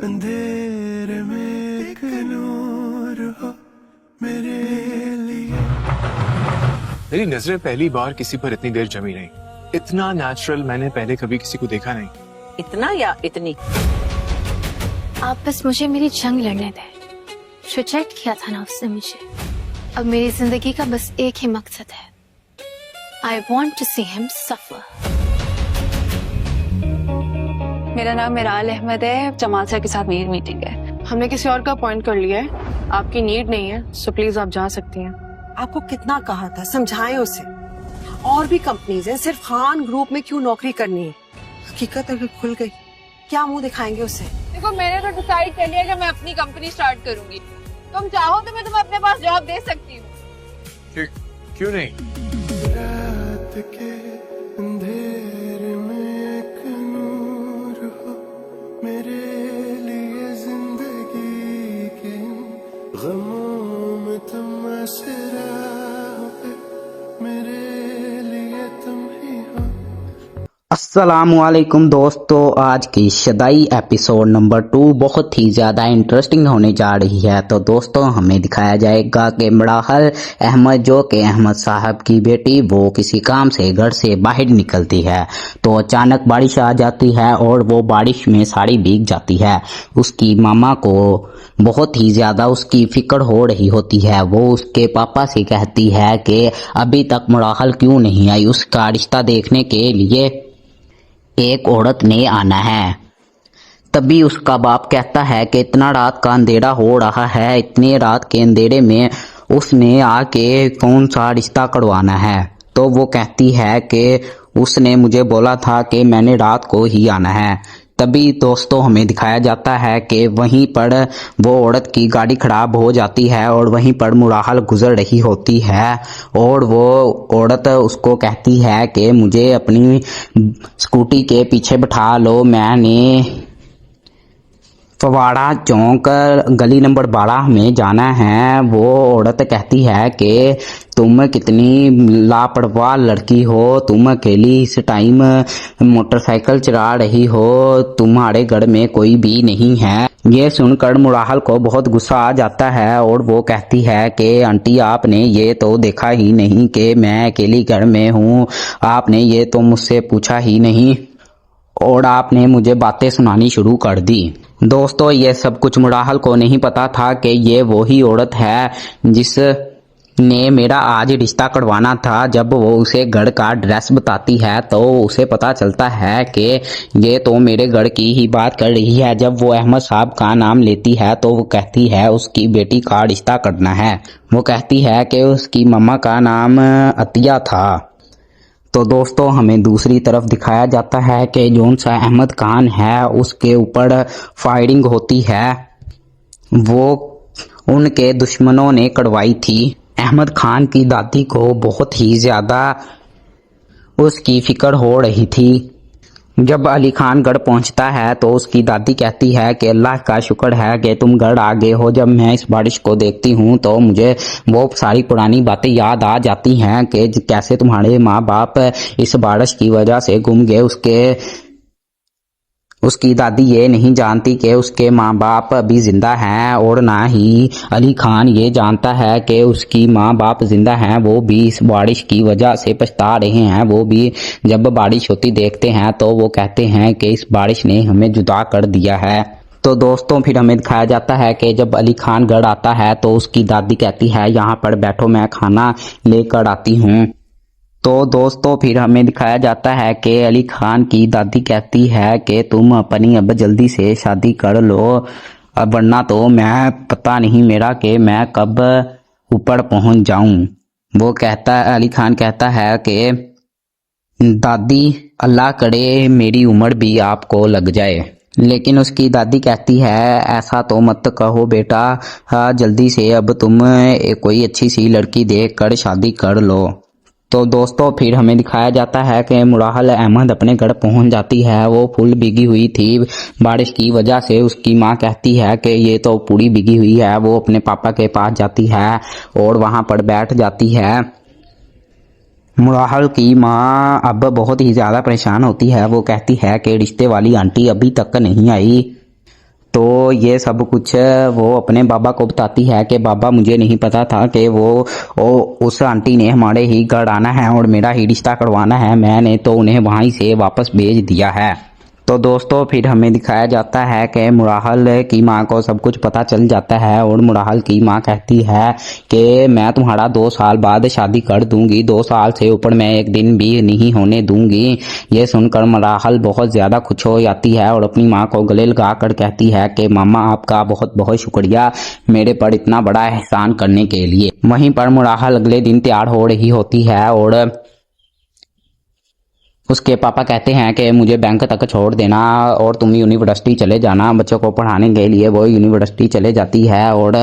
अंधेरे में एक नूर हो मेरे लिए। मेरी नजरें पहली बार किसी पर इतनी देर जमी नहीं। इतना नेचुरल मैंने पहले कभी किसी को देखा नहीं। इतना या इतनी? आप बस मुझे मेरी जंग लड़ने दें। रिजेक्ट किया था ना उसने मुझे। अब मेरी जिंदगी का बस एक ही मकसद है, I want to see him suffer. मेरा नाम मिराल अहमद है। जमाल सर के साथ मेरी मीटिंग है। हमने किसी और का अपॉइंट कर लिया है, आपकी नीड नहीं है, सो प्लीज आप जा सकती हैं। आपको कितना कहा था, समझाएं उसे। और भी कंपनीज हैं, सिर्फ खान ग्रुप में क्यों नौकरी करनी है? हकीकत अगर खुल गई क्या मुंह दिखाएंगे उसे? देखो, मैंने तो डिसाइड कर लिया कि मैं अपनी कंपनी स्टार्ट करूंगी। तुम चाहो तो मैं तुम्हें अपने पास जॉब दे सकती हूँ। क्यों नहीं? रात के अंधेरे में एक नूर हो मेरे लिए, जिंदगी के गमों में तुम आसरा हो, मेरे लिए तुम ही हो। अस्सलामुअलैकुम दोस्तों, आज की शदाई एपिसोड नंबर 2 बहुत ही ज़्यादा इंटरेस्टिंग होने जा रही है। तो दोस्तों, हमें दिखाया जाएगा कि मिराल अहमद, जो कि अहमद साहब की बेटी, वो किसी काम से घर से बाहर निकलती है तो अचानक बारिश आ जाती है और वो बारिश में साड़ी भीग जाती है। उसकी मामा को बहुत ही ज़्यादा उसकी फिक्र हो रही होती है। वो उसके पापा से कहती है कि अभी तक मिराल क्यों नहीं आई, उसका रिश्ता देखने के लिए एक औरत ने आना है। तभी उसका बाप कहता है कि इतना रात का अंधेरा हो रहा है, इतने रात के अंधेरे में उसने आके कौन सा रिश्ता करवाना है। तो वो कहती है कि उसने मुझे बोला था कि मैंने रात को ही आना है। तभी दोस्तों, हमें दिखाया जाता है कि वहीं पर वो औरत की गाड़ी खराब हो जाती है और वहीं पर मिराल गुजर रही होती है और वो औरत उसको कहती है कि मुझे अपनी स्कूटी के पीछे बिठा लो, मैंने फवाड़ा चौक गली नंबर 12 में जाना है। वो औरत कहती है कि तुम कितनी लापरवाह लड़की हो, तुम अकेली इस टाइम मोटरसाइकिल चला रही हो, तुम्हारे घर में कोई भी नहीं है। ये सुनकर मिराल को बहुत गुस्सा आ जाता है और वो कहती है कि आंटी, आपने ये तो देखा ही नहीं कि मैं अकेली घर में हूँ, आपने ये तो मुझसे पूछा ही नहीं और आपने मुझे बातें सुनानी शुरू कर दी। दोस्तों, ये सब कुछ मिराल को नहीं पता था कि ये वही औरत है जिसने मेरा आज रिश्ता करवाना था। जब वो उसे घर का एड्रेस बताती है तो उसे पता चलता है कि ये तो मेरे घर की ही बात कर रही है। जब वो अहमद साहब का नाम लेती है तो वो कहती है उसकी बेटी का रिश्ता करना है। वो कहती है कि उसकी मम्मा का नाम अतिया था। तो दोस्तों, हमें दूसरी तरफ दिखाया जाता है कि जौन सा अहमद खान है उसके ऊपर फायरिंग होती है, वो उनके दुश्मनों ने करवाई थी। अहमद खान की दादी को बहुत ही ज़्यादा उसकी फिक्र हो रही थी। जब अली खान घर पहुंचता है तो उसकी दादी कहती है कि अल्लाह का शुक्र है कि तुम घर आ गए हो। जब मैं इस बारिश को देखती हूँ तो मुझे वो सारी पुरानी बातें याद आ जाती हैं कि कैसे तुम्हारे माँ बाप इस बारिश की वजह से गुम गए। उसकी दादी ये नहीं जानती कि उसके माँ बाप अभी जिंदा हैं और ना ही अली खान ये जानता है कि उसकी माँ बाप जिंदा हैं। वो भी इस बारिश की वजह से पछता रहे हैं। वो भी जब बारिश होती देखते हैं तो वो कहते हैं कि इस बारिश ने हमें जुदा कर दिया है। तो दोस्तों, फिर हमें दिखाया जाता है कि जब अली खान घर आता है तो उसकी दादी कहती है यहाँ पर बैठो, मैं खाना लेकर आती हूँ। तो दोस्तों, फिर हमें दिखाया जाता है कि अली खान की दादी कहती है कि तुम अपनी अब जल्दी से शादी कर लो, अब वरना तो मैं पता नहीं मेरा कि मैं कब ऊपर पहुंच जाऊं। अली खान कहता है कि दादी, अल्लाह करे मेरी उम्र भी आपको लग जाए। लेकिन उसकी दादी कहती है ऐसा तो मत कहो बेटा, जल्दी से अब तुम कोई अच्छी सी लड़की देख कर शादी कर लो। तो दोस्तों, फिर हमें दिखाया जाता है कि मिराल अहमद अपने घर पहुंच जाती है। वो फुल भीगी हुई थी बारिश की वजह से। उसकी माँ कहती है कि ये तो पूरी भीगी हुई है। वो अपने पापा के पास जाती है और वहां पर बैठ जाती है। मिराल की माँ अब बहुत ही ज़्यादा परेशान होती है। वो कहती है कि रिश्ते वाली आंटी अभी तक नहीं आई। तो ये सब कुछ वो अपने बाबा को बताती है कि बाबा मुझे नहीं पता था कि वो उस आंटी ने हमारे ही घर आना है और मेरा ही रिश्ता करवाना है, मैंने तो उन्हें वहीं से वापस भेज दिया है। तो दोस्तों फिर हमें दिखाया जाता है कि मुराहल की माँ को सब कुछ पता चल जाता है और मुराहल की माँ कहती है कि मैं तुम्हारा 2 साल बाद शादी कर दूंगी, 2 साल से ऊपर मैं एक दिन भी नहीं होने दूंगी। ये सुनकर मुराहल बहुत ज्यादा खुश हो जाती है और अपनी माँ को गले लगा कर कहती है कि मामा आपका बहुत बहुत शुक्रिया मेरे पर इतना बड़ा एहसान करने के लिए। वहीं पर मुराहल अगले दिन तैयार हो रही होती है और उसके पापा कहते हैं कि मुझे बैंक तक छोड़ देना और तुम यूनिवर्सिटी चले जाना बच्चों को पढ़ाने के लिए। वो यूनिवर्सिटी चले जाती है और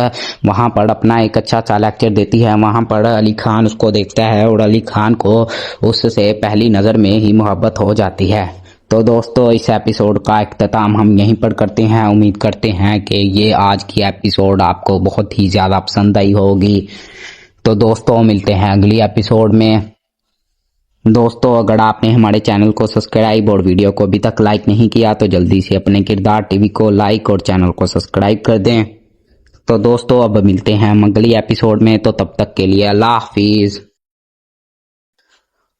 वहाँ पर अपना एक अच्छा सा लेक्चर देती है। वहाँ पर अली खान उसको देखता है और अली खान को उससे पहली नज़र में ही मोहब्बत हो जाती है। तो दोस्तों इस एपिसोड का इख्तिताम हम यहीं पर करते हैं। उम्मीद करते हैं कि ये आज की एपिसोड आपको बहुत ही ज़्यादा पसंद आई होगी। तो दोस्तों मिलते हैं अगली एपिसोड में। दोस्तों अगर आपने हमारे चैनल को सब्सक्राइब और वीडियो को अभी तक लाइक नहीं किया तो जल्दी से अपने किरदार टीवी को लाइक और चैनल को सब्सक्राइब कर दें। तो दोस्तों अब मिलते हैं अगली एपिसोड में, तो तब तक के लिए अल्लाह हाफिज।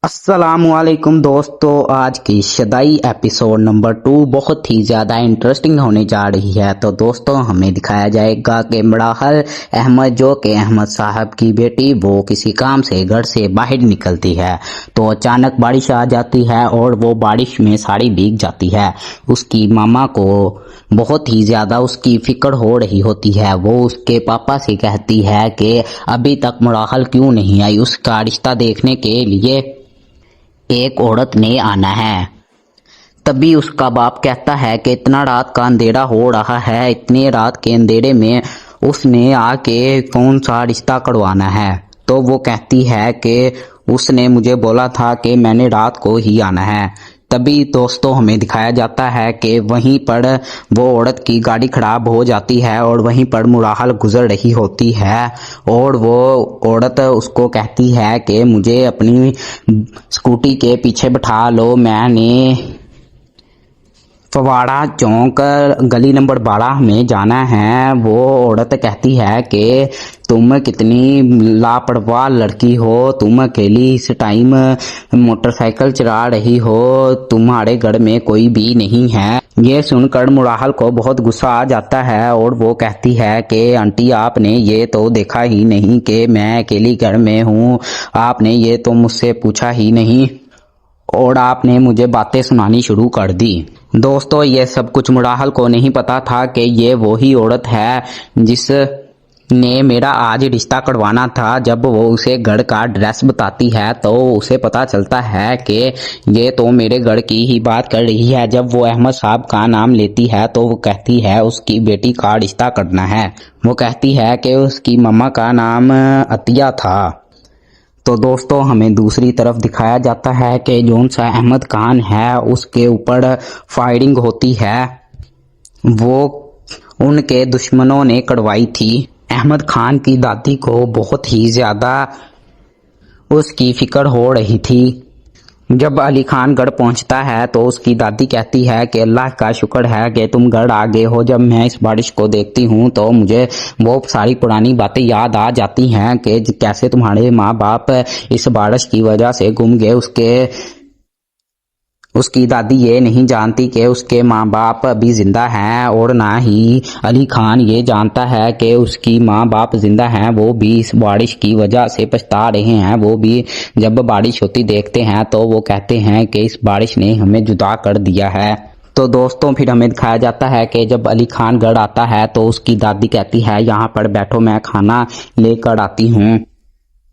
अस्सलामुअलैकुम दोस्तों, आज की शदाई एपिसोड नंबर 2 बहुत ही ज़्यादा इंटरेस्टिंग होने जा रही है। तो दोस्तों हमें दिखाया जाएगा कि मुराहल अहमद जो कि अहमद साहब की बेटी वो किसी काम से घर से बाहर निकलती है तो अचानक बारिश आ जाती है और वो बारिश में साड़ी भीग जाती है। उसकी मामा को बहुत ही ज़्यादा उसकी फिक्र हो रही होती है। वो उसके पापा से कहती है कि अभी तक मुराहल क्यों नहीं आई, उसका रिश्ता देखने के लिए एक औरत ने आना है। तभी उसका बाप कहता है कि इतना रात का अंधेरा हो रहा है, इतने रात के अंधेरे में उसने आके कौन सा रिश्ता करवाना है। तो वो कहती है कि उसने मुझे बोला था कि मैंने रात को ही आना है। तभी दोस्तों हमें दिखाया जाता है कि वहीं पर वो औरत की गाड़ी खराब हो जाती है और वहीं पर मुराहल गुजर रही होती है और वो औरत उसको कहती है कि मुझे अपनी स्कूटी के पीछे बिठा लो, मैंने फवाड़ा चौक गली नंबर 12 में जाना है। वो औरत कहती है कि तुम कितनी लापरवाह लड़की हो, तुम अकेली इस टाइम मोटरसाइकिल चला रही हो, तुम्हारे घर में कोई भी नहीं है। ये सुनकर मुराहल को बहुत गुस्सा आ जाता है और वो कहती है कि आंटी आपने ये तो देखा ही नहीं कि मैं अकेली घर में हूँ, आपने ये तो मुझसे पूछा ही नहीं और आपने मुझे बातें सुनानी शुरू कर दी। दोस्तों ये सब कुछ मुराहल को नहीं पता था कि ये वही औरत है जिसने मेरा आज रिश्ता करवाना था। जब वो उसे घर का एड्रेस बताती है तो उसे पता चलता है कि ये तो मेरे घर की ही बात कर रही है। जब वो अहमद साहब का नाम लेती है तो वो कहती है उसकी बेटी का रिश्ता करना है। वो कहती है कि उसकी मम्मा का नाम अतिया था। तो दोस्तों हमें दूसरी तरफ दिखाया जाता है कि जौन सा अहमद खान है उसके ऊपर फायरिंग होती है, वो उनके दुश्मनों ने करवाई थी। अहमद खान की दादी को बहुत ही ज़्यादा उसकी फिक्र हो रही थी। जब अली खान घर पहुंचता है तो उसकी दादी कहती है कि अल्लाह का शुक्र है कि तुम घर आ गए हो। जब मैं इस बारिश को देखती हूँ तो मुझे वो सारी पुरानी बातें याद आ जाती हैं कि कैसे तुम्हारे माँ बाप इस बारिश की वजह से गुम गए। उसकी दादी ये नहीं जानती कि उसके माँ बाप अभी जिंदा हैं और ना ही अली खान ये जानता है कि उसकी माँ बाप जिंदा हैं। वो भी इस बारिश की वजह से पछता रहे हैं। वो भी जब बारिश होती देखते हैं तो वो कहते हैं कि इस बारिश ने हमें जुदा कर दिया है। तो दोस्तों फिर हमें दिखाया जाता है कि जब अली खान घर आता है तो उसकी दादी कहती है यहाँ पर बैठो, मैं खाना लेकर आती हूँ।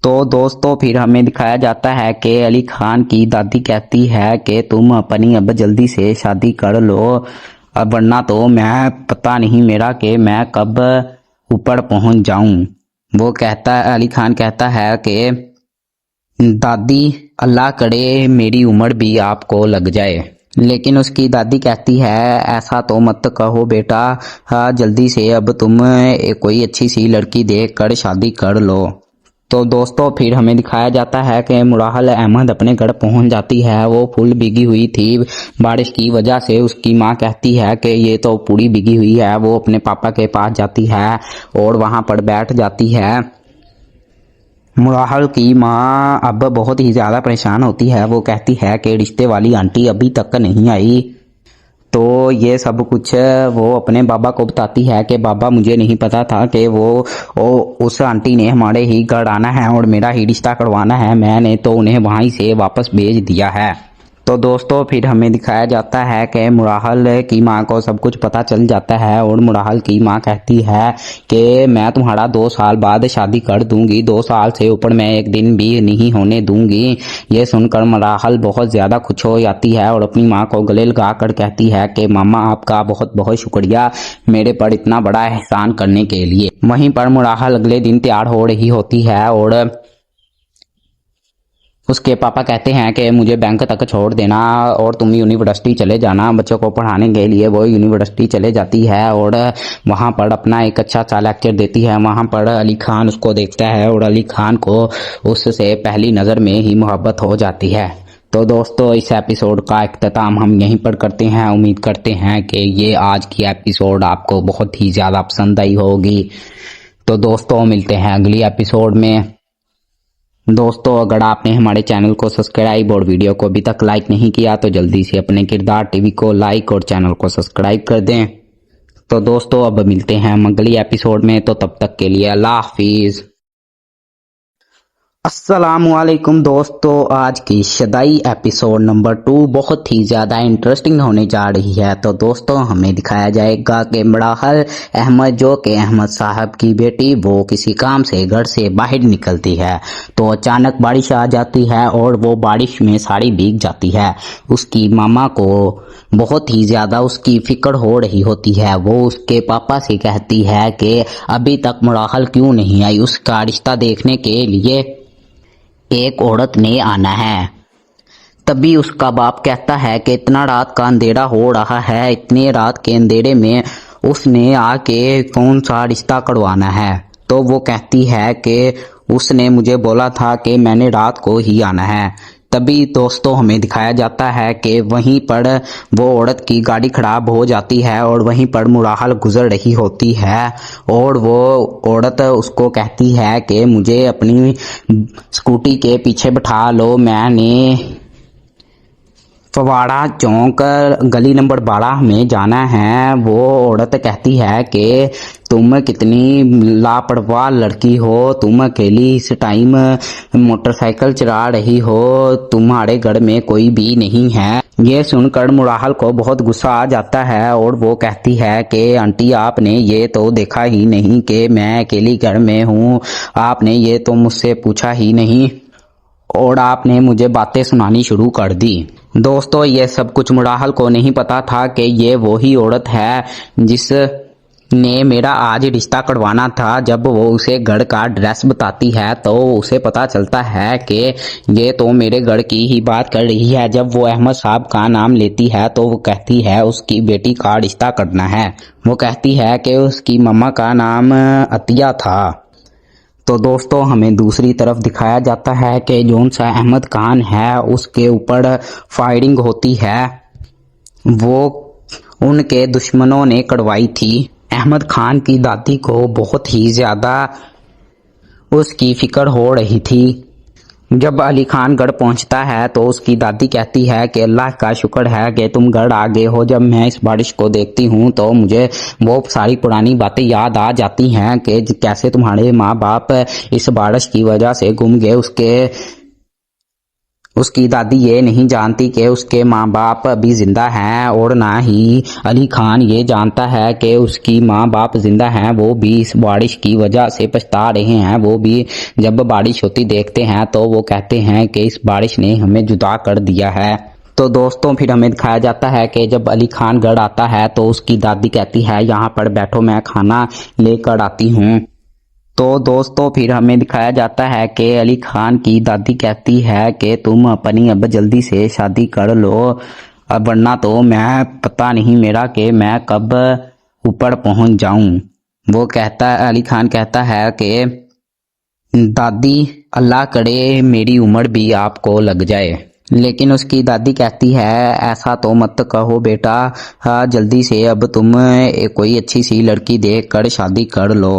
तो दोस्तों फिर हमें दिखाया जाता है कि अली खान की दादी कहती है कि तुम अपनी अब जल्दी से शादी कर लो, अब वरना तो मैं पता नहीं मेरा कि मैं कब ऊपर पहुंच जाऊं। वो कहता है, अली खान कहता है कि दादी अल्लाह करे मेरी उम्र भी आपको लग जाए। लेकिन उसकी दादी कहती है ऐसा तो मत कहो बेटा, जल्दी से अब तुम कोई अच्छी सी लड़की देख कर शादी कर लो। तो दोस्तों फिर हमें दिखाया जाता है कि मुराहल अहमद अपने घर पहुंच जाती है। वो फुल भीगी हुई थी बारिश की वजह से। उसकी माँ कहती है कि ये तो पूरी भीगी हुई है। वो अपने पापा के पास जाती है और वहां पर बैठ जाती है। मुराहल की माँ अब बहुत ही ज़्यादा परेशान होती है। वो कहती है कि रिश्ते वाली आंटी अभी तक नहीं आई। तो ये सब कुछ वो अपने बाबा को बताती है कि बाबा मुझे नहीं पता था कि वो उस आंटी ने हमारे ही घर आना है और मेरा ही रिश्ता करवाना है। मैंने तो उन्हें वहीं से वापस भेज दिया है। तो दोस्तों फिर हमें दिखाया जाता है कि मुराहल की माँ को सब कुछ पता चल जाता है और मुराहल की माँ कहती है कि मैं तुम्हारा 2 साल बाद शादी कर दूंगी। 2 साल से ऊपर मैं एक दिन भी नहीं होने दूंगी। ये सुनकर मुराहल बहुत ज़्यादा खुश हो जाती है और अपनी माँ को गले लगा कर कहती है कि मामा आपका बहुत बहुत शुक्रिया मेरे पर इतना बड़ा एहसान करने के लिए। वहीं पर मुराहल अगले दिन तैयार हो रही होती है और उसके पापा कहते हैं कि मुझे बैंक तक छोड़ देना और तुम यूनिवर्सिटी चले जाना बच्चों को पढ़ाने के लिए। वो यूनिवर्सिटी चले जाती है और वहाँ पर अपना एक अच्छा सा लेक्चर देती है। वहाँ पर अली खान उसको देखता है और अली खान को उससे पहली नज़र में ही मोहब्बत हो जाती है। तो दोस्तों इस एपिसोड का इख्तिताम हम यहीं पर करते हैं। उम्मीद करते हैं कि ये आज की एपिसोड आपको बहुत ही ज़्यादा पसंद आई होगी। तो दोस्तों मिलते हैं अगली एपिसोड में। दोस्तों अगर आपने हमारे चैनल को सब्सक्राइब और वीडियो को अभी तक लाइक नहीं किया तो जल्दी से अपने किरदार टीवी को लाइक और चैनल को सब्सक्राइब कर दें। तो दोस्तों अब मिलते हैं अगली एपिसोड में। तो तब तक के लिए अल्लाह हाफिज। अस्सलामुअलैकुम दोस्तों, आज की शदाई एपिसोड नंबर 2 बहुत ही ज़्यादा इंटरेस्टिंग होने जा रही है। तो दोस्तों हमें दिखाया जाएगा कि मुराहल अहमद जो कि अहमद साहब की बेटी वो किसी काम से घर से बाहर निकलती है तो अचानक बारिश आ जाती है और वो बारिश में सारी भीग जाती है। उसकी मामा को बहुत ही ज़्यादा उसकी फिक्र हो रही होती है। वो उसके पापा से कहती है कि अभी तक मुराहल क्यों नहीं आई। उसका रिश्ता देखने के लिए एक औरत ने आना है। तभी उसका बाप कहता है कि इतना रात का अंधेरा हो रहा है, इतने रात के अंधेरे में उसने आके कौन सा रिश्ता करवाना है। तो वो कहती है कि उसने मुझे बोला था कि मैंने रात को ही आना है। तभी दोस्तों हमें दिखाया जाता है कि वहीं पर वो औरत की गाड़ी खराब हो जाती है और वहीं पर मुराहल गुजर रही होती है और वो औरत उसको कहती है कि मुझे अपनी स्कूटी के पीछे बिठा लो, मैंने फवाड़ा चौक गली नंबर 12 में जाना है। वो औरत कहती है कि तुम कितनी लापरवाह लड़की हो, तुम अकेली इस टाइम मोटरसाइकिल चला रही हो, तुम्हारे घर में कोई भी नहीं है। ये सुनकर मुराहल को बहुत गुस्सा आ जाता है और वो कहती है कि आंटी आपने ये तो देखा ही नहीं कि मैं अकेली घर में हूँ, आपने ये तो मुझसे पूछा ही नहीं और आपने मुझे बातें सुनानी शुरू कर दी। दोस्तों ये सब कुछ मुराहल को नहीं पता था कि ये वही औरत है जिसने मेरा आज रिश्ता करवाना था। जब वो उसे घर का एड्रेस बताती है तो उसे पता चलता है कि ये तो मेरे घर की ही बात कर रही है। जब वो अहमद साहब का नाम लेती है तो वो कहती है उसकी बेटी का रिश्ता करना है। वो कहती है कि उसकी मम्मा का नाम अतिया था। तो दोस्तों हमें दूसरी तरफ दिखाया जाता है कि जौन सा अहमद खान है उसके ऊपर फायरिंग होती है, वो उनके दुश्मनों ने करवाई थी। अहमद खान की दादी को बहुत ही ज़्यादा उसकी फिक्र हो रही थी। जब अली खान घर पहुंचता है तो उसकी दादी कहती है कि अल्लाह का शुक्र है कि तुम घर आ गए हो। जब मैं इस बारिश को देखती हूँ तो मुझे वो सारी पुरानी बातें याद आ जाती हैं कि कैसे तुम्हारे माँ बाप इस बारिश की वजह से गुम गए। उसकी दादी ये नहीं जानती कि उसके माँ बाप अभी जिंदा हैं और ना ही अली खान ये जानता है कि उसकी माँ बाप जिंदा हैं। वो भी इस बारिश की वजह से पछता रहे हैं। वो भी जब बारिश होती देखते हैं तो वो कहते हैं कि इस बारिश ने हमें जुदा कर दिया है। तो दोस्तों फिर हमें दिखाया जाता है कि जब अली खान घर आता है तो उसकी दादी कहती है यहाँ पर बैठो, मैं खाना लेकर आती हूँ। तो दोस्तों फिर हमें दिखाया जाता है कि अली खान की दादी कहती है कि तुम अपनी अब जल्दी से शादी कर लो, अब वरना तो मैं पता नहीं मेरा कि मैं कब ऊपर पहुंच जाऊं। वो कहता है, अली खान कहता है कि दादी अल्लाह करे मेरी उम्र भी आपको लग जाए। लेकिन उसकी दादी कहती है ऐसा तो मत कहो बेटा, जल्दी से अब तुम कोई अच्छी सी लड़की देख कर शादी कर लो।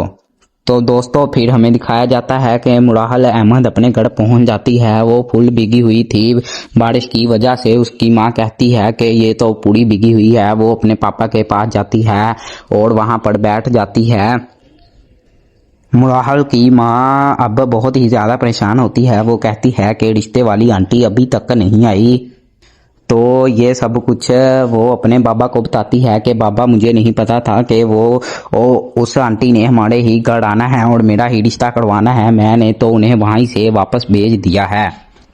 तो दोस्तों फिर हमें दिखाया जाता है कि मुराहल अहमद अपने घर पहुंच जाती है। वो फुल भीगी हुई थी बारिश की वजह से। उसकी माँ कहती है कि ये तो पूरी भीगी हुई है। वो अपने पापा के पास जाती है और वहां पर बैठ जाती है। मुराहल की माँ अब बहुत ही ज़्यादा परेशान होती है। वो कहती है कि रिश्ते वाली आंटी अभी तक नहीं आई। तो ये सब कुछ वो अपने बाबा को बताती है कि बाबा मुझे नहीं पता था कि वो उस आंटी ने हमारे ही घर आना है और मेरा ही रिश्ता करवाना है। मैंने तो उन्हें वहीं से वापस भेज दिया है।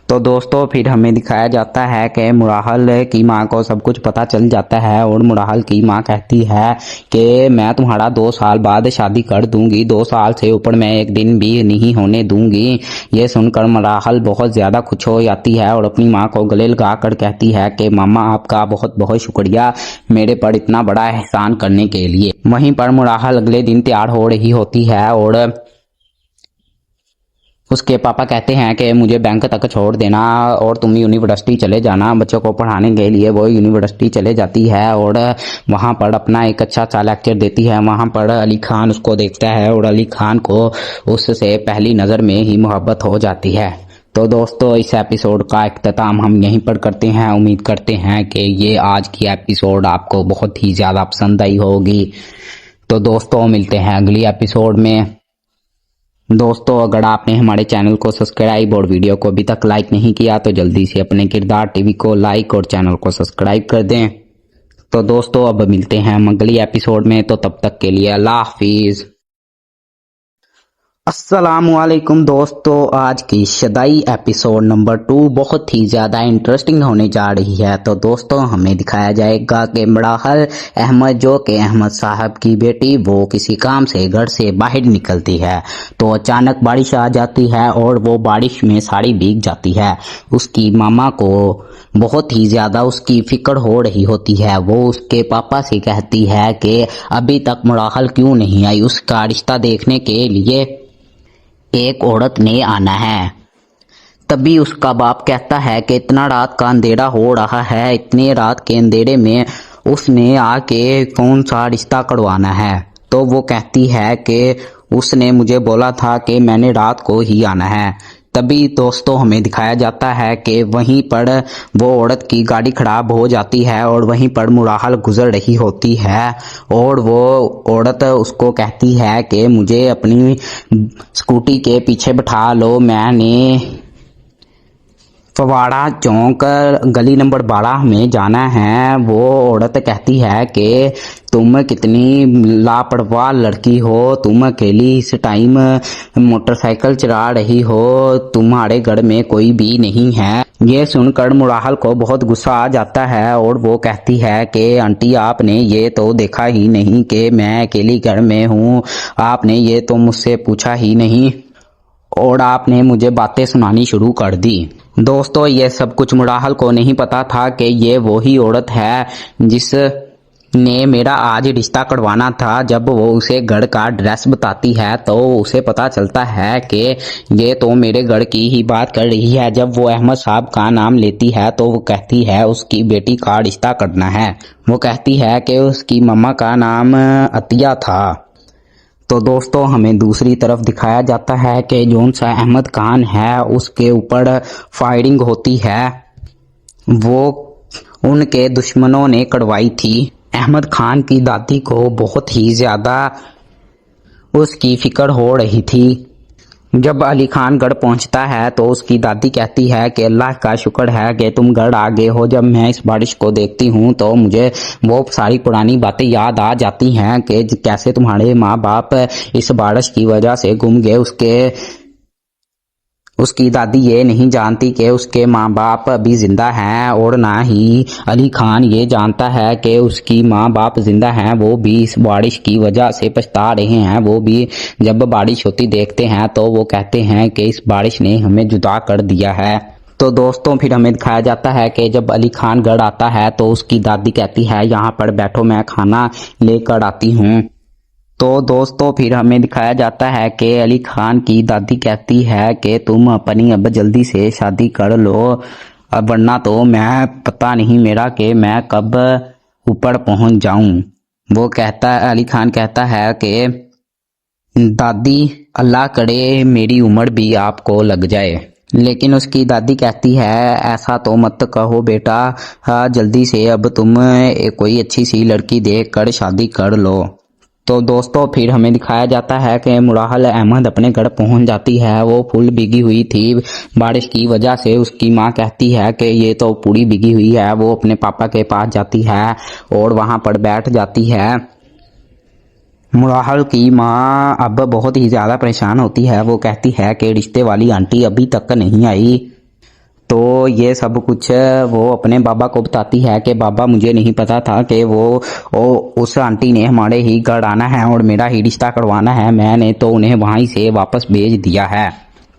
तो दोस्तों फिर हमें दिखाया जाता है कि मुराहल की माँ को सब कुछ पता चल जाता है और मुराहल की माँ कहती है कि मैं तुम्हारा 2 साल बाद शादी कर दूंगी, 2 साल से ऊपर मैं एक दिन भी नहीं होने दूंगी। ये सुनकर मुराहल बहुत ज्यादा खुश हो जाती है और अपनी माँ को गले लगा कर कहती है कि मामा आपका बहुत बहुत शुक्रिया मेरे पर इतना बड़ा एहसान करने के लिए। वहीं पर मुराहल अगले दिन तैयार हो रही होती है और उसके पापा कहते हैं कि मुझे बैंक तक छोड़ देना और तुम यूनिवर्सिटी चले जाना बच्चों को पढ़ाने के लिए। वो यूनिवर्सिटी चले जाती है और वहां पर अपना एक अच्छा सा लेक्चर देती है। वहां पर अली खान उसको देखता है और अली खान को उससे पहली नज़र में ही मोहब्बत हो जाती है। तो दोस्तों इस एपिसोड का इख्तिताम हम यहीं पर करते हैं। उम्मीद करते हैं कि ये आज की एपिसोड आपको बहुत ही ज़्यादा पसंद आई होगी। तो दोस्तों मिलते हैं अगली एपिसोड में। दोस्तों अगर आपने हमारे चैनल को सब्सक्राइब और वीडियो को अभी तक लाइक नहीं किया तो जल्दी से अपने किरदार टीवी को लाइक और चैनल को सब्सक्राइब कर दें। तो दोस्तों अब मिलते हैं हम अगली एपिसोड में। तो तब तक के लिए अल्लाह हाफिज। अस्सलामुअलैकुम दोस्तों, आज की शदाई एपिसोड नंबर 2 बहुत ही ज़्यादा इंटरेस्टिंग होने जा रही है। तो दोस्तों हमें दिखाया जाएगा कि मुराहल अहमद जो कि अहमद साहब की बेटी वो किसी काम से घर से बाहर निकलती है तो अचानक बारिश आ जाती है और वो बारिश में साड़ी भीग जाती है। उसकी मामा को बहुत ही ज़्यादा उसकी फिक्र हो रही होती है। वो उसके पापा से कहती है कि अभी तक मुराहल क्यों नहीं आई, उसका रिश्ता देखने के लिए एक औरत ने आना है। तभी उसका बाप कहता है कि इतना रात का अंधेरा हो रहा है, इतने रात के अंधेरे में उसने आके कौन सा रिश्ता करवाना है। तो वो कहती है कि उसने मुझे बोला था कि मैंने रात को ही आना है। तभी दोस्तों हमें दिखाया जाता है कि वहीं पर वो औरत की गाड़ी खराब हो जाती है और वहीं पर मुराहल गुजर रही होती है और वो औरत उसको कहती है कि मुझे अपनी स्कूटी के पीछे बिठा लो, मैंने फवाड़ा चौक गली नंबर 12 में जाना है। वो औरत कहती है कि तुम कितनी लापरवाह लड़की हो, तुम अकेली इस टाइम मोटरसाइकिल चला रही हो, तुम्हारे घर में कोई भी नहीं है। ये सुनकर मुराहल को बहुत गुस्सा आ जाता है और वो कहती है कि आंटी आपने ये तो देखा ही नहीं कि मैं अकेली घर में हूँ, आपने ये तो मुझसे पूछा ही नहीं और आपने मुझे बातें सुनानी शुरू कर दी। दोस्तों ये सब कुछ मुराहल को नहीं पता था कि ये वही औरत है जिस ने मेरा आज रिश्ता करवाना था। जब वो उसे घर का एड्रेस बताती है तो उसे पता चलता है कि ये तो मेरे घर की ही बात कर रही है। जब वो अहमद साहब का नाम लेती है तो वो कहती है उसकी बेटी का रिश्ता करना है। वो कहती है कि उसकी मम्मा का नाम अतिया था। तो दोस्तों हमें दूसरी तरफ दिखाया जाता है कि जौन सा अहमद खान है उसके ऊपर फायरिंग होती है, वो उनके दुश्मनों ने करवाई थी। अहमद खान की दादी को बहुत ही ज़्यादा उसकी फिक्र हो रही थी। जब अली खान घर पहुंचता है तो उसकी दादी कहती है कि अल्लाह का शुक्र है कि तुम घर आ गए हो। जब मैं इस बारिश को देखती हूँ तो मुझे वो सारी पुरानी बातें याद आ जाती हैं कि कैसे तुम्हारे माँ बाप इस बारिश की वजह से गुम गए। उसकी दादी ये नहीं जानती कि उसके माँ बाप अभी जिंदा हैं और ना ही अली खान ये जानता है कि उसकी माँ बाप जिंदा हैं। वो भी इस बारिश की वजह से पछता रहे हैं। वो भी जब बारिश होती देखते हैं तो वो कहते हैं कि इस बारिश ने हमें जुदा कर दिया है। तो दोस्तों फिर हमें दिखाया जाता है कि जब अली खान घर आता है तो उसकी दादी कहती है यहाँ पर बैठो, मैं खाना लेकर आती हूँ। तो दोस्तों फिर हमें दिखाया जाता है कि अली खान की दादी कहती है कि तुम अपनी अब जल्दी से शादी कर लो, अब वरना तो मैं पता नहीं मेरा कि मैं कब ऊपर पहुंच जाऊं। वो कहता है, अली खान कहता है कि दादी अल्लाह करे मेरी उम्र भी आपको लग जाए। लेकिन उसकी दादी कहती है ऐसा तो मत कहो बेटा, जल्दी से अब तुम कोई अच्छी सी लड़की देख कर शादी कर लो। तो दोस्तों फिर हमें दिखाया जाता है कि मुराहल अहमद अपने घर पहुंच जाती है। वो फुल भीगी हुई थी बारिश की वजह से। उसकी माँ कहती है कि ये तो पूरी भीगी हुई है। वो अपने पापा के पास जाती है और वहां पर बैठ जाती है। मुराहल की माँ अब बहुत ही ज़्यादा परेशान होती है। वो कहती है कि रिश्ते वाली आंटी अभी तक नहीं आई। तो ये सब कुछ वो अपने बाबा को बताती है कि बाबा मुझे नहीं पता था कि वो उस आंटी ने हमारे ही घर आना है और मेरा ही रिश्ता करवाना है, मैंने तो उन्हें वहीं से वापस भेज दिया है।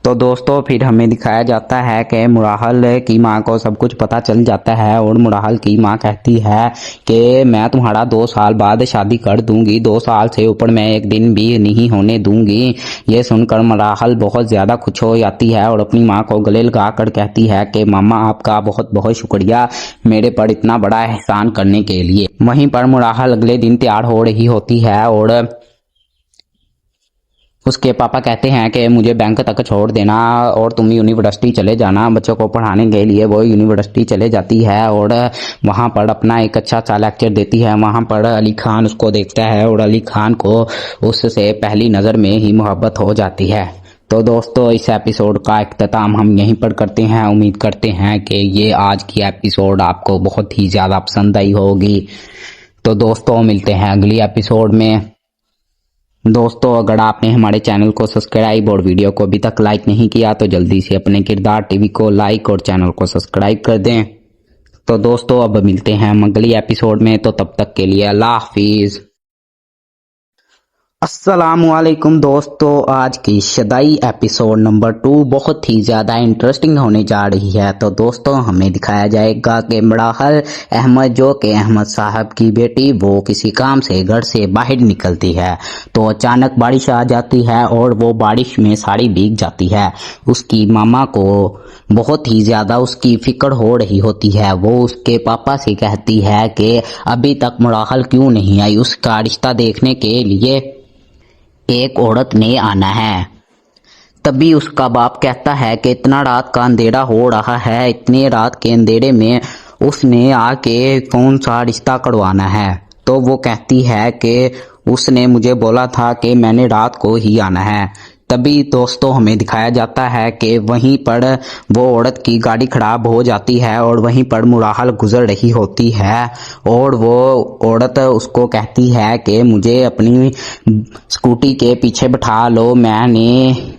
तो दोस्तों फिर हमें दिखाया जाता है कि मुराहल की माँ को सब कुछ पता चल जाता है और मुराहल की माँ कहती है कि मैं तुम्हारा 2 साल बाद शादी कर दूंगी, 2 साल से ऊपर मैं एक दिन भी नहीं होने दूंगी। ये सुनकर मुराहल बहुत ज़्यादा खुश हो जाती है और अपनी माँ को गले लगा कर कहती है कि मामा आपका बहुत बहुत शुक्रिया मेरे पर इतना बड़ा एहसान करने के लिए। वहीं पर मुराहल अगले दिन तैयार हो रही होती है और उसके पापा कहते हैं कि मुझे बैंक तक छोड़ देना और तुम यूनिवर्सिटी चले जाना। बच्चों को पढ़ाने के लिए वो यूनिवर्सिटी चले जाती है और वहाँ पर अपना एक अच्छा सा लेक्चर देती है। वहाँ पर अली खान उसको देखता है और अली खान को उससे पहली नज़र में ही मोहब्बत हो जाती है। तो दोस्तों इस एपिसोड का इख्तिताम हम यहीं पर करते हैं। उम्मीद करते हैं कि ये आज की एपिसोड आपको बहुत ही ज़्यादा पसंद आई होगी। तो दोस्तों मिलते हैं अगली एपिसोड में। दोस्तों अगर आपने हमारे चैनल को सब्सक्राइब और वीडियो को अभी तक लाइक नहीं किया तो जल्दी से अपने किरदार टीवी को लाइक और चैनल को सब्सक्राइब कर दें। तो दोस्तों अब मिलते हैं अगली एपिसोड में, तो तब तक के लिए अल्लाह हाफिज। अस्सलामुअलैकुम दोस्तों, आज की शदाई एपिसोड नंबर 2 बहुत ही ज़्यादा इंटरेस्टिंग होने जा रही है। तो दोस्तों हमें दिखाया जाएगा कि मुराहल अहमद जो कि अहमद साहब की बेटी वो किसी काम से घर से बाहर निकलती है तो अचानक बारिश आ जाती है और वो बारिश में साड़ी भीग जाती है। उसकी मामा को बहुत ही ज़्यादा उसकी फिक्र हो रही होती है। वो उसके पापा से कहती है कि अभी तक मुराहल क्यों नहीं आई, उसका रिश्ता देखने के लिए एक औरत ने आना है। तभी उसका बाप कहता है कि इतना रात का अंधेरा हो रहा है, इतने रात के अंधेरे में उसने आके कौन सा रिश्ता करवाना है। तो वो कहती है कि उसने मुझे बोला था कि मैंने रात को ही आना है। तभी दोस्तों हमें दिखाया जाता है कि वहीं पर वो औरत की गाड़ी खराब हो जाती है और वहीं पर मुराहल गुजर रही होती है और वो औरत उसको कहती है कि मुझे अपनी स्कूटी के पीछे बिठा लो, मैंने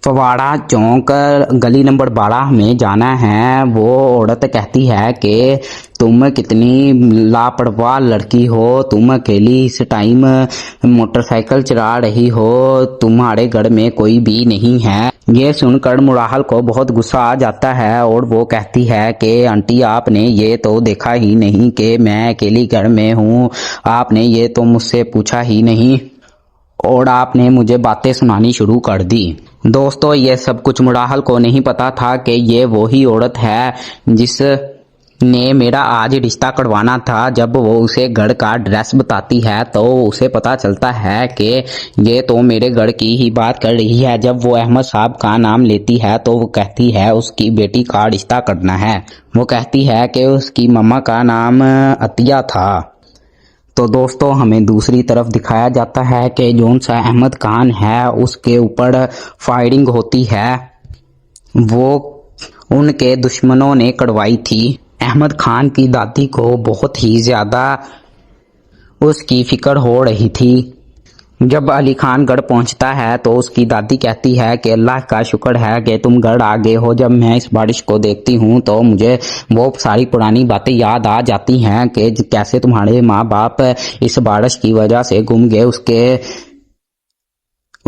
फवाड़ा चौक गली नंबर 12 में जाना है। वो औरत कहती है कि तुम कितनी लापरवाह लड़की हो, तुम अकेली इस टाइम मोटरसाइकिल चला रही हो, तुम्हारे घर में कोई भी नहीं है। ये सुनकर मुराहल को बहुत गुस्सा आ जाता है और वो कहती है कि आंटी आपने ये तो देखा ही नहीं कि मैं अकेली घर में हूँ, आपने ये तो मुझसे पूछा ही नहीं और आपने मुझे बातें सुनानी शुरू कर दी। दोस्तों ये सब कुछ मुराहल को नहीं पता था कि ये वही औरत है जिसने मेरा आज रिश्ता करवाना था। जब वो उसे घर का एड्रेस बताती है तो उसे पता चलता है कि ये तो मेरे घर की ही बात कर रही है। जब वो अहमद साहब का नाम लेती है तो वो कहती है उसकी बेटी का रिश्ता करना है। वो कहती है कि उसकी मम्मा का नाम अतिया था। तो दोस्तों हमें दूसरी तरफ दिखाया जाता है कि जौन सा अहमद खान है उसके ऊपर फायरिंग होती है, वो उनके दुश्मनों ने करवाई थी। अहमद खान की दादी को बहुत ही ज़्यादा उसकी फिक्र हो रही थी। जब अली खान घर पहुंचता है तो उसकी दादी कहती है कि अल्लाह का शुक्र है कि तुम घर आ गए हो। जब मैं इस बारिश को देखती हूँ तो मुझे वो सारी पुरानी बातें याद आ जाती हैं कि कैसे तुम्हारे माँ बाप इस बारिश की वजह से गुम गए।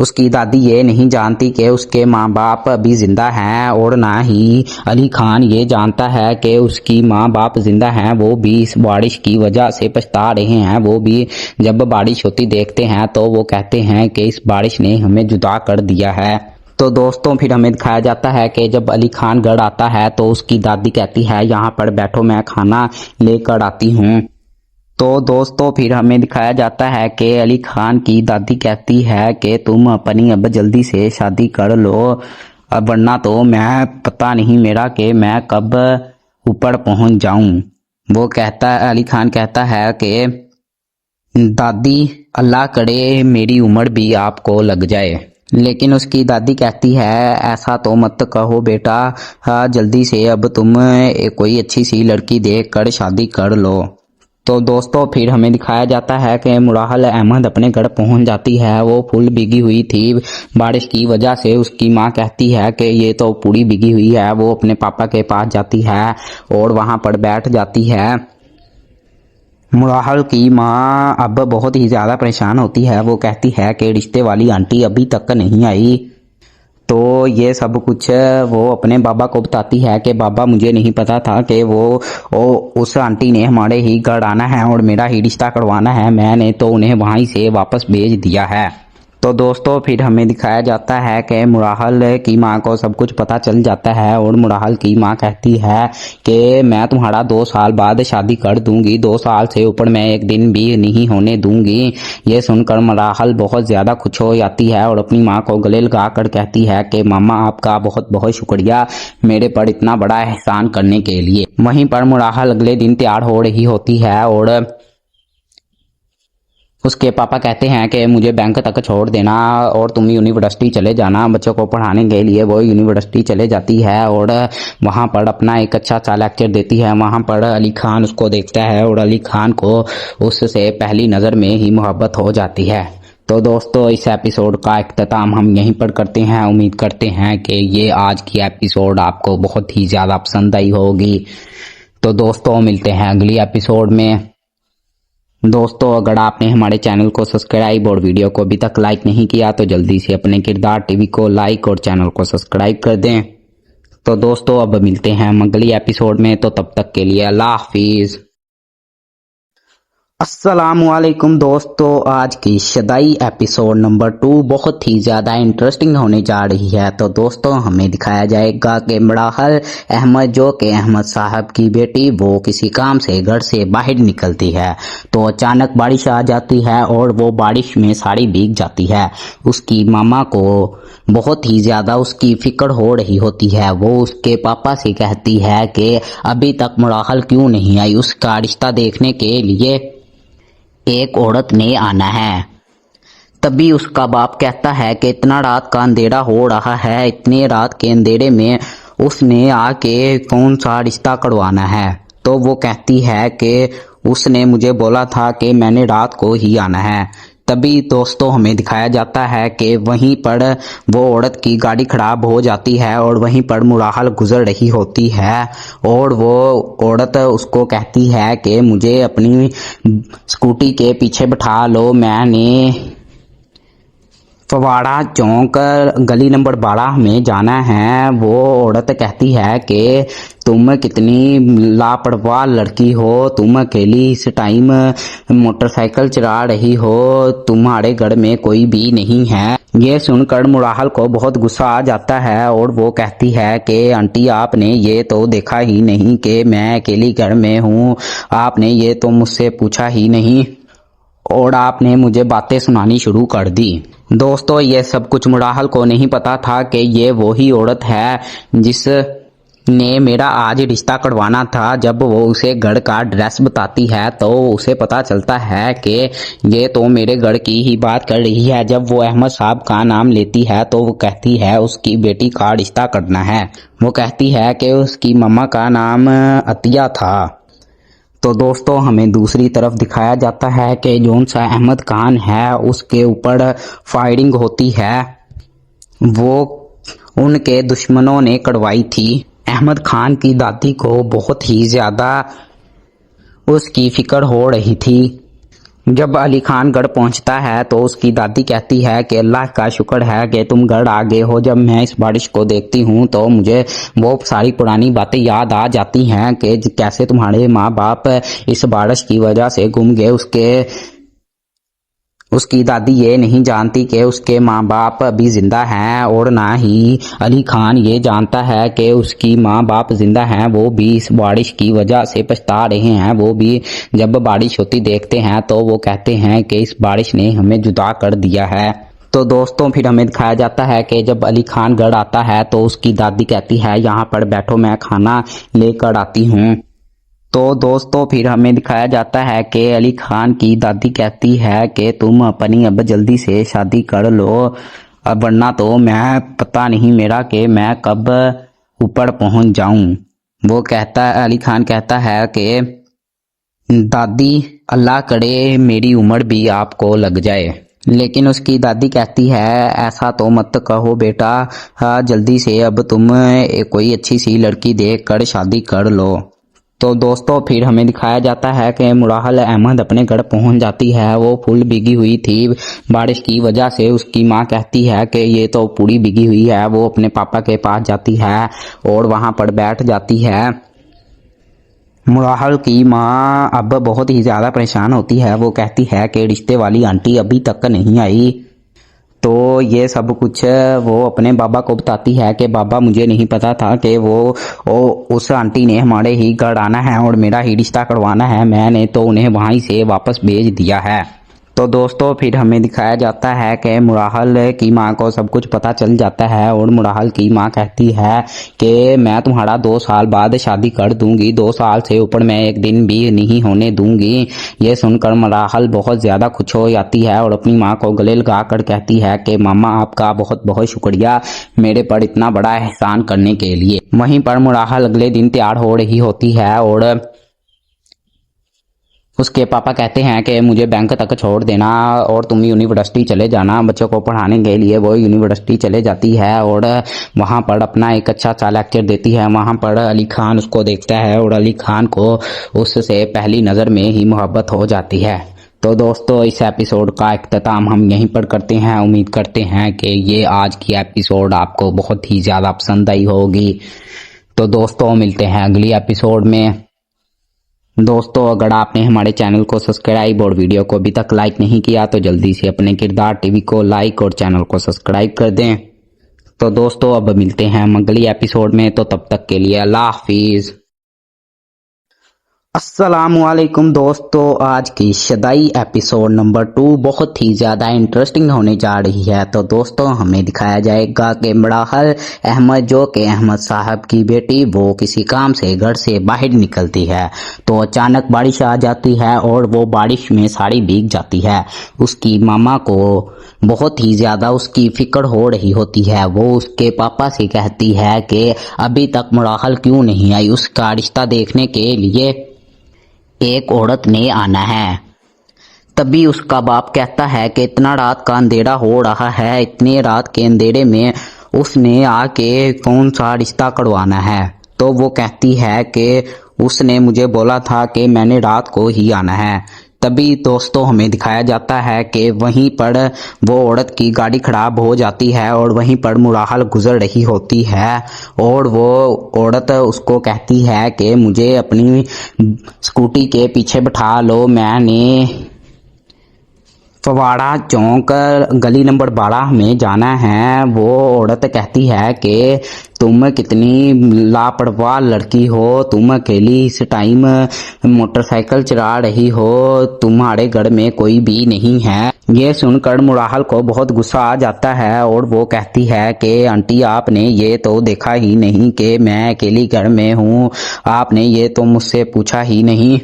उसकी दादी ये नहीं जानती कि उसके माँ बाप अभी जिंदा हैं और ना ही अली खान ये जानता है कि उसकी माँ बाप जिंदा हैं। वो भी इस बारिश की वजह से पछता रहे हैं। वो भी जब बारिश होती देखते हैं तो वो कहते हैं कि इस बारिश ने हमें जुदा कर दिया है। तो दोस्तों फिर हमें दिखाया जाता है कि जब अली खान घर आता है तो उसकी दादी कहती है यहाँ पर बैठो, मैं खाना लेकर आती हूँ। तो दोस्तों फिर हमें दिखाया जाता है कि अली खान की दादी कहती है कि तुम अपनी अब जल्दी से शादी कर लो, अब वरना तो मैं पता नहीं मेरा कि मैं कब ऊपर पहुंच जाऊं। वो कहता है, अली खान कहता है कि दादी अल्लाह करे मेरी उम्र भी आपको लग जाए। लेकिन उसकी दादी कहती है ऐसा तो मत कहो बेटा, जल्दी से अब तुम कोई अच्छी सी लड़की देख कर शादी कर लो। तो दोस्तों फिर हमें दिखाया जाता है कि मुराहल अहमद अपने घर पहुंच जाती है। वो फुल भीगी हुई थी बारिश की वजह से। उसकी माँ कहती है कि ये तो पूरी भीगी हुई है। वो अपने पापा के पास जाती है और वहां पर बैठ जाती है। मुराहल की माँ अब बहुत ही ज़्यादा परेशान होती है। वो कहती है कि रिश्ते वाली आंटी अभी तक नहीं आई। तो ये सब कुछ वो अपने बाबा को बताती है कि बाबा मुझे नहीं पता था कि वो उस आंटी ने हमारे ही घर आना है और मेरा ही रिश्ता करवाना है, मैंने तो उन्हें वहीं से वापस भेज दिया है। तो दोस्तों फिर हमें दिखाया जाता है कि मुराहल की माँ को सब कुछ पता चल जाता है और मुराहल की माँ कहती है कि मैं तुम्हारा 2 साल बाद शादी कर दूंगी, 2 साल से ऊपर मैं एक दिन भी नहीं होने दूंगी। ये सुनकर मुराहल बहुत ज्यादा खुश हो जाती है और अपनी माँ को गले लगा कर कहती है कि मामा आपका बहुत बहुत शुक्रिया मेरे पर इतना बड़ा एहसान करने के लिए। वहीं पर मुराहल अगले दिन तैयार हो रही होती है और उसके पापा कहते हैं कि मुझे बैंक तक छोड़ देना और तुम यूनिवर्सिटी चले जाना बच्चों को पढ़ाने के लिए। वो यूनिवर्सिटी चले जाती है और वहां पर अपना एक अच्छा सा लेक्चर देती है। वहां पर अली खान उसको देखता है और अली खान को उससे पहली नज़र में ही मोहब्बत हो जाती है। तो दोस्तों इस एपिसोड का इख्तिताम हम यहीं पर करते हैं। उम्मीद करते हैं कि ये आज की एपिसोड आपको बहुत ही ज़्यादा पसंद आई होगी। तो दोस्तों मिलते हैं अगली एपिसोड में। दोस्तों अगर आपने हमारे चैनल को सब्सक्राइब और वीडियो को अभी तक लाइक नहीं किया तो जल्दी से अपने किरदार टीवी को लाइक और चैनल को सब्सक्राइब कर दें। तो दोस्तों अब मिलते हैं अगली एपिसोड में, तो तब तक के लिए अल्लाह हाफिज। अस्सलामुअलैकुम दोस्तों, आज की शदाई एपिसोड नंबर 2 बहुत ही ज़्यादा इंटरेस्टिंग होने जा रही है। तो दोस्तों हमें दिखाया जाएगा कि मुराहल अहमद जो कि अहमद साहब की बेटी वो किसी काम से घर से बाहर निकलती है तो अचानक बारिश आ जाती है और वो बारिश में सारी भीग जाती है। उसकी मामा को बहुत ही ज़्यादा उसकी फिक्र हो रही होती है। वो उसके पापा से कहती है कि अभी तक मुराहल क्यों नहीं आई, उसका रिश्ता देखने के लिए एक औरत ने आना है। तभी उसका बाप कहता है कि इतना रात का अंधेरा हो रहा है, इतने रात के अंधेरे में उसने आके कौन सा रिश्ता करवाना है। तो वो कहती है कि उसने मुझे बोला था कि मैंने रात को ही आना है। तभी दोस्तों हमें दिखाया जाता है कि वहीं पर वो औरत की गाड़ी खराब हो जाती है और वहीं पर मुराहल गुजर रही होती है और वो औरत उसको कहती है कि मुझे अपनी स्कूटी के पीछे बिठा लो, मैंने फवाड़ा चौक गली नंबर 12 में जाना है। वो औरत कहती है कि तुम कितनी लापरवाह लड़की हो, तुम अकेली इस टाइम मोटरसाइकिल चला रही हो, तुम्हारे घर में कोई भी नहीं है। ये सुनकर मुराहल को बहुत गुस्सा आ जाता है और वो कहती है कि आंटी आपने ये तो देखा ही नहीं कि मैं अकेली घर में हूँ, आपने ये तो मुझसे पूछा ही नहीं और आपने मुझे बातें सुनानी शुरू कर दी। दोस्तों ये सब कुछ मुराहल को नहीं पता था कि ये वही औरत है जिसने मेरा आज रिश्ता करवाना था। जब वो उसे घर का एड्रेस बताती है तो उसे पता चलता है कि ये तो मेरे घर की ही बात कर रही है। जब वो अहमद साहब का नाम लेती है तो वो कहती है उसकी बेटी का रिश्ता करना है। वो कहती है कि उसकी मम्मा का नाम अतिया था। तो दोस्तों हमें दूसरी तरफ दिखाया जाता है कि जौन सा अहमद खान है उसके ऊपर फायरिंग होती है, वो उनके दुश्मनों ने करवाई थी। अहमद खान की दादी को बहुत ही ज़्यादा उसकी फिक्र हो रही थी। जब अली खान गढ़ पहुंचता है तो उसकी दादी कहती है कि अल्लाह का शुक्र है कि तुम गढ़ आ गए हो। जब मैं इस बारिश को देखती हूँ तो मुझे बहुत सारी पुरानी बातें याद आ जाती हैं कि कैसे तुम्हारे माँ बाप इस बारिश की वजह से गुम गए। उसकी दादी ये नहीं जानती कि उसके माँ बाप अभी जिंदा हैं और ना ही अली खान ये जानता है कि उसकी माँ बाप जिंदा हैं। वो भी इस बारिश की वजह से पछता रहे हैं। वो भी जब बारिश होती देखते हैं तो वो कहते हैं कि इस बारिश ने हमें जुदा कर दिया है। तो दोस्तों फिर हमें दिखाया जाता है कि जब अली खान गढ़ आता है तो उसकी दादी कहती है यहाँ पर बैठो, मैं खाना लेकर आती हूँ। तो दोस्तों फिर हमें दिखाया जाता है कि अली खान की दादी कहती है कि तुम अपनी अब जल्दी से शादी कर लो, अब वरना तो मैं पता नहीं मेरा कि मैं कब ऊपर पहुंच जाऊं। अली खान कहता है कि दादी अल्लाह करे मेरी उम्र भी आपको लग जाए। लेकिन उसकी दादी कहती है ऐसा तो मत कहो बेटा, जल्दी से अब तुम कोई अच्छी सी लड़की देख कर शादी कर लो। तो दोस्तों फिर हमें दिखाया जाता है कि मुराहल अहमद अपने घर पहुंच जाती है। वो फुल भीगी हुई थी बारिश की वजह से। उसकी माँ कहती है कि ये तो पूरी भीगी हुई है। वो अपने पापा के पास जाती है और वहां पर बैठ जाती है। मुराहल की माँ अब बहुत ही ज्यादा परेशान होती है। वो कहती है कि रिश्ते वाली आंटी अभी तक नहीं आई। तो ये सब कुछ वो अपने बाबा को बताती है कि बाबा मुझे नहीं पता था कि वो उस आंटी ने हमारे ही घर आना है और मेरा ही रिश्ता करवाना है, मैंने तो उन्हें वहीं से वापस भेज दिया है। तो दोस्तों फिर हमें दिखाया जाता है कि मुराहल की माँ को सब कुछ पता चल जाता है और मुराहल की माँ कहती है कि मैं तुम्हारा 2 साल बाद शादी कर दूंगी, 2 साल से ऊपर मैं एक दिन भी नहीं होने दूंगी। ये सुनकर मुराहल बहुत ज्यादा खुश हो जाती है और अपनी माँ को गले लगा कर कहती है कि मामा आपका बहुत बहुत शुक्रिया मेरे पर इतना बड़ा एहसान करने के लिए। वहीं पर मुराहल अगले दिन तैयार हो रही होती है और उसके पापा कहते हैं कि मुझे बैंक तक छोड़ देना और तुम यूनिवर्सिटी चले जाना बच्चों को पढ़ाने के लिए। वो यूनिवर्सिटी चले जाती है और वहां पर अपना एक अच्छा सा लेक्चर देती है। वहां पर अली खान उसको देखता है और अली खान को उससे पहली नज़र में ही मोहब्बत हो जाती है। तो दोस्तों इस एपिसोड का इख्तिताम हम यहीं पर करते हैं। उम्मीद करते हैं कि ये आज की एपिसोड आपको बहुत ही ज़्यादा पसंद आई होगी। तो दोस्तों मिलते हैं अगली एपिसोड में। दोस्तों अगर आपने हमारे चैनल को सब्सक्राइब और वीडियो को अभी तक लाइक नहीं किया तो जल्दी से अपने किरदार टीवी को लाइक और चैनल को सब्सक्राइब कर दें। तो दोस्तों अब मिलते हैं हम अगली एपिसोड में। तो तब तक के लिए अल्लाह हाफिज। अस्सलामुअलैकुम दोस्तों, आज की शदाई एपिसोड नंबर 2 बहुत ही ज़्यादा इंटरेस्टिंग होने जा रही है। तो दोस्तों हमें दिखाया जाएगा कि मुराहल अहमद जो कि अहमद साहब की बेटी वो किसी काम से घर से बाहर निकलती है तो अचानक बारिश आ जाती है और वो बारिश में साड़ी भीग जाती है। उसकी मामा को बहुत ही ज़्यादा उसकी फिक्र हो रही होती है। वो उसके पापा से कहती है कि अभी तक मुराहल क्यों नहीं आई, उसका रिश्ता देखने के लिए एक औरत ने आना है। तभी उसका बाप कहता है कि इतना रात का अंधेरा हो रहा है, इतने रात के अंधेरे में उसने आके कौन सा रिश्ता करवाना है। तो वो कहती है कि उसने मुझे बोला था कि मैंने रात को ही आना है। तभी दोस्तों हमें दिखाया जाता है कि वहीं पर वो औरत की गाड़ी खराब हो जाती है और वहीं पर मुराहल गुजर रही होती है और वो औरत उसको कहती है कि मुझे अपनी स्कूटी के पीछे बिठा लो, मैंने फवाड़ा चौक गली नंबर 12 में जाना है। वो औरत कहती है कि तुम कितनी लापरवाह लड़की हो, तुम अकेली इस टाइम मोटरसाइकिल चला रही हो, तुम्हारे घर में कोई भी नहीं है। ये सुनकर मुराहल को बहुत गुस्सा आ जाता है और वो कहती है कि आंटी आपने ये तो देखा ही नहीं कि मैं अकेली घर में हूँ, आपने ये तो मुझसे पूछा ही नहीं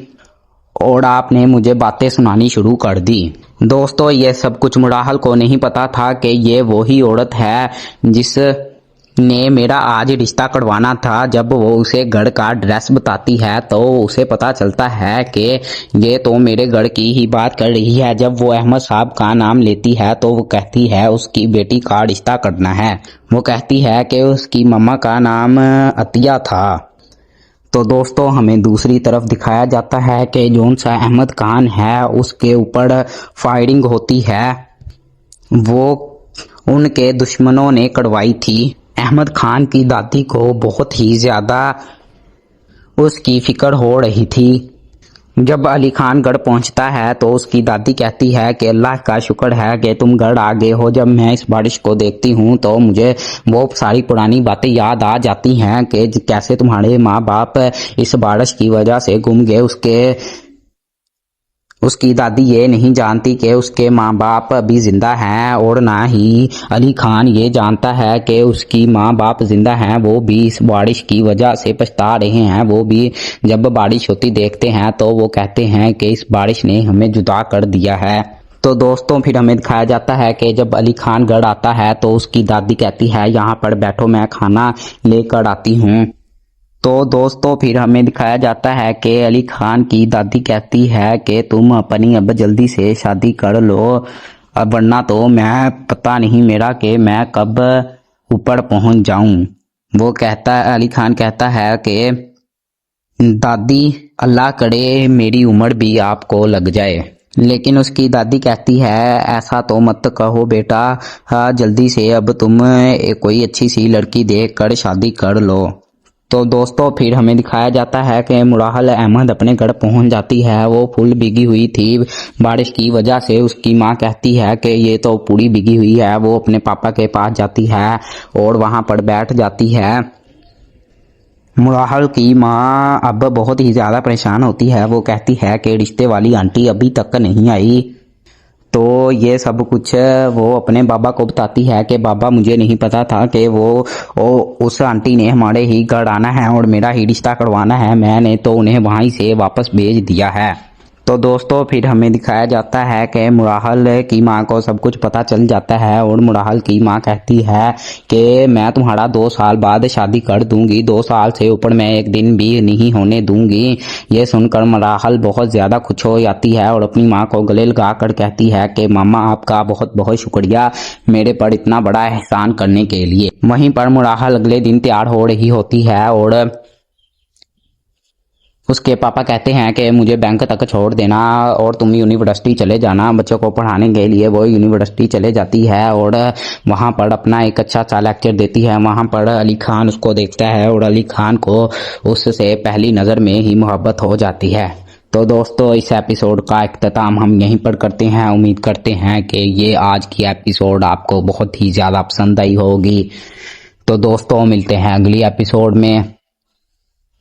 और आपने मुझे बातें सुनानी शुरू कर दी। दोस्तों ये सब कुछ मुराहल को नहीं पता था कि ये वही औरत है जिसने मेरा आज रिश्ता करवाना था। जब वो उसे घर का एड्रेस बताती है तो उसे पता चलता है कि ये तो मेरे घर की ही बात कर रही है। जब वो अहमद साहब का नाम लेती है तो वो कहती है उसकी बेटी का रिश्ता करना है। वो कहती है कि उसकी मम्मा का नाम अतिया था। तो दोस्तों हमें दूसरी तरफ दिखाया जाता है कि जौन सा अहमद खान है उसके ऊपर फायरिंग होती है, वो उनके दुश्मनों ने करवाई थी। अहमद खान की दादी को बहुत ही ज़्यादा उसकी फिक्र हो रही थी। जब अली खान गढ़ पहुंचता है तो उसकी दादी कहती है कि अल्लाह का शुक्र है कि तुम गढ़ आ गए हो। जब मैं इस बारिश को देखती हूँ तो मुझे बहुत सारी पुरानी बातें याद आ जाती हैं कि कैसे तुम्हारे माँ बाप इस बारिश की वजह से गुम गए। उसकी दादी ये नहीं जानती कि उसके माँ बाप अभी जिंदा हैं, और ना ही अली खान ये जानता है कि उसकी माँ बाप जिंदा हैं। वो भी इस बारिश की वजह से पछता रहे हैं। वो भी जब बारिश होती देखते हैं तो वो कहते हैं कि इस बारिश ने हमें जुदा कर दिया है। तो दोस्तों फिर हमें दिखाया जाता है कि जब अली खान गढ़ आता है तो उसकी दादी कहती है यहाँ पर बैठो, मैं खाना लेकर आती हूँ। तो दोस्तों फिर हमें दिखाया जाता है कि अली खान की दादी कहती है कि तुम अपनी अब जल्दी से शादी कर लो, अब वरना तो मैं पता नहीं मेरा कि मैं कब ऊपर पहुंच जाऊं। वो कहता है, अली खान कहता है कि दादी अल्लाह करे मेरी उम्र भी आपको लग जाए। लेकिन उसकी दादी कहती है ऐसा तो मत कहो बेटा, जल्दी से अब तुम कोई अच्छी सी लड़की देख कर शादी कर लो। तो दोस्तों फिर हमें दिखाया जाता है कि मुराहल अहमद अपने घर पहुंच जाती है। वो फुल भीगी हुई थी बारिश की वजह से। उसकी माँ कहती है कि ये तो पूरी भीगी हुई है। वो अपने पापा के पास जाती है और वहां पर बैठ जाती है। मुराहल की माँ अब बहुत ही ज़्यादा परेशान होती है। वो कहती है कि रिश्ते वाली आंटी अभी तक नहीं आई। तो ये सब कुछ वो अपने बाबा को बताती है कि बाबा मुझे नहीं पता था कि वो उस आंटी ने हमारे ही घर आना है और मेरा ही रिश्ता करवाना है, मैंने तो उन्हें वहीं से वापस भेज दिया है। तो दोस्तों फिर हमें दिखाया जाता है कि मुराहल की माँ को सब कुछ पता चल जाता है और मुराहल की माँ कहती है कि मैं तुम्हारा 2 साल बाद शादी कर दूंगी, 2 साल से ऊपर मैं एक दिन भी नहीं होने दूंगी। ये सुनकर मुराहल बहुत ज़्यादा खुश हो जाती है और अपनी माँ को गले लगा कर कहती है कि मामा आपका बहुत बहुत शुक्रिया मेरे पर इतना बड़ा एहसान करने के लिए। वहीं पर मुराहल अगले दिन तैयार हो रही होती है और उसके पापा कहते हैं कि मुझे बैंक तक छोड़ देना और तुम यूनिवर्सिटी चले जाना बच्चों को पढ़ाने के लिए। वो यूनिवर्सिटी चले जाती है और वहाँ पर अपना एक अच्छा सा लेक्चर देती है। वहाँ पर अली खान उसको देखता है और अली खान को उससे पहली नज़र में ही मोहब्बत हो जाती है। तो दोस्तों इस एपिसोड का इख्तिताम हम यहीं पर करते हैं। उम्मीद करते हैं कि ये आज की एपिसोड आपको बहुत ही ज़्यादा पसंद आई होगी। तो दोस्तों मिलते हैं अगली एपिसोड में।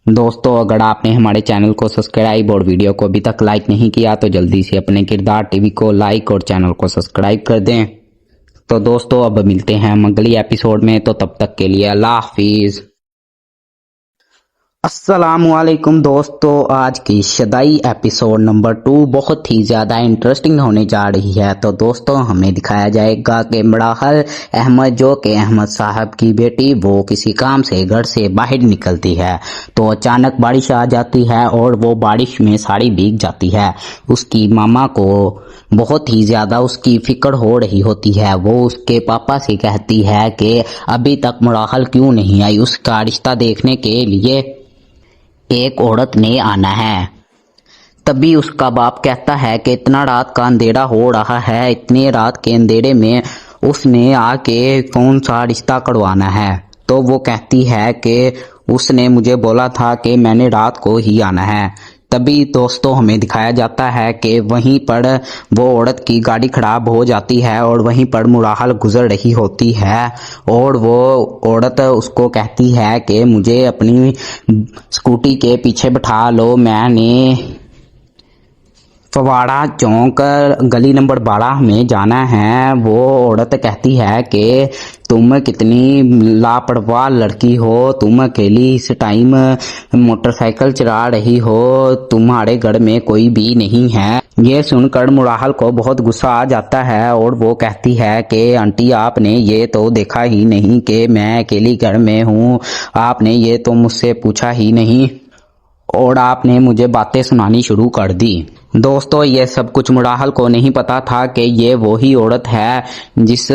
दोस्तों अगर आपने हमारे चैनल को सब्सक्राइब और वीडियो को अभी तक लाइक नहीं किया तो जल्दी से अपने किरदार टीवी को लाइक और चैनल को सब्सक्राइब कर दें। तो दोस्तों अब मिलते हैं अगली एपिसोड में, तो तब तक के लिए अल्लाह हाफिज। अस्सलामुअलैकुम दोस्तों, आज की शदाई एपिसोड नंबर 2 बहुत ही ज़्यादा इंटरेस्टिंग होने जा रही है। तो दोस्तों हमें दिखाया जाएगा कि मुराहल अहमद जो कि अहमद साहब की बेटी वो किसी काम से घर से बाहर निकलती है तो अचानक बारिश आ जाती है और वो बारिश में सारी भीग जाती है। उसकी मामा को बहुत ही ज़्यादा उसकी फिक्र हो रही होती है। वो उसके पापा से कहती है कि अभी तक मुराहल क्यों नहीं आई, उसका रिश्ता देखने के लिए एक औरत ने आना है। तभी उसका बाप कहता है कि इतना रात का अंधेरा हो रहा है, इतने रात के अंधेरे में उसने आके कौन सा रिश्ता करवाना है। तो वो कहती है कि उसने मुझे बोला था कि मैंने रात को ही आना है। तभी दोस्तों हमें दिखाया जाता है कि वहीं पर वो औरत की गाड़ी खराब हो जाती है और वहीं पर मुराहल गुजर रही होती है और वो औरत उसको कहती है कि मुझे अपनी स्कूटी के पीछे बिठा लो, मैंने फवाड़ा चौक गली नंबर 12 में जाना है। वो औरत कहती है कि तुम कितनी लापरवाह लड़की हो, तुम अकेली इस टाइम मोटरसाइकिल चला रही हो, तुम्हारे घर में कोई भी नहीं है। ये सुनकर मुराहल को बहुत गुस्सा आ जाता है और वो कहती है कि आंटी आपने ये तो देखा ही नहीं कि मैं अकेली घर में हूँ, आपने ये तो मुझसे पूछा ही नहीं और आपने मुझे बातें सुनानी शुरू कर दी। दोस्तों ये सब कुछ मुराहल को नहीं पता था कि ये वही औरत है जिस